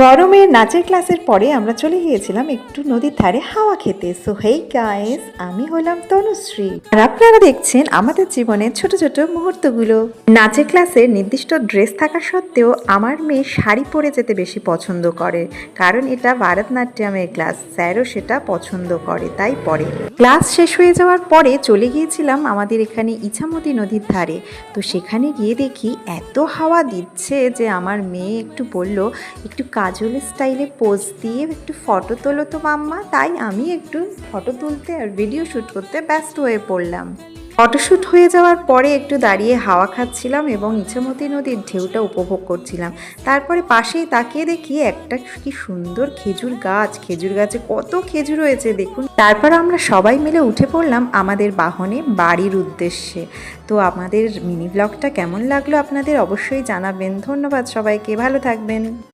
গরমের নাচের ক্লাসের পরে আমরা চলে গিয়েছিলাম একটু নদীর ধারে হাওয়া খেতে। সো হেই গাইস, আমি হলাম তনুশ্রী আর আপনারা দেখছেন আমাদের জীবনের ছোট ছোট মুহূর্তগুলো। নাচের ক্লাসের নির্দিষ্ট ড্রেস থাকা সত্ত্বেও আমার মেয়ে শাড়ি পরে যেতে বেশি পছন্দ করে, কারণ এটা ভারতনাট্যমের ক্লাস, স্যারও সেটা পছন্দ করে তাই পরে। ক্লাস শেষ হয়ে যাওয়ার পরে চলে গিয়েছিলাম আমাদের এখানে ইছামতি নদীর ধারে। তো সেখানে গিয়ে দেখি এত হাওয়া দিচ্ছে যে আমার মেয়ে একটু বলল একটু কাজল স্টাইলে পোজ দিয়ে একটু ফটো তোলো তো মাম্মা। তাই আমি একটু ফটো তুলতে আর ভিডিও শ্যুট করতে ব্যস্ত হয়ে পড়লাম। ফটোশ্যুট হয়ে যাওয়ার পরে একটু দাঁড়িয়ে হাওয়া খাচ্ছিলাম এবং ইছামতি নদীর ঢেউটা উপভোগ করছিলাম। তারপরে পাশেই তাকিয়ে দেখি একটা কি সুন্দর খেজুর গাছ, খেজুর গাছে কত খেজুর হয়েছে দেখুন। তারপর আমরা সবাই মিলে উঠে পড়লাম আমাদের বাহনে বাড়ির উদ্দেশ্যে। তো আমাদের মিনি ব্লগটা কেমন লাগলো আপনাদের অবশ্যই জানাবেন। ধন্যবাদ সবাইকে, ভালো থাকবেন।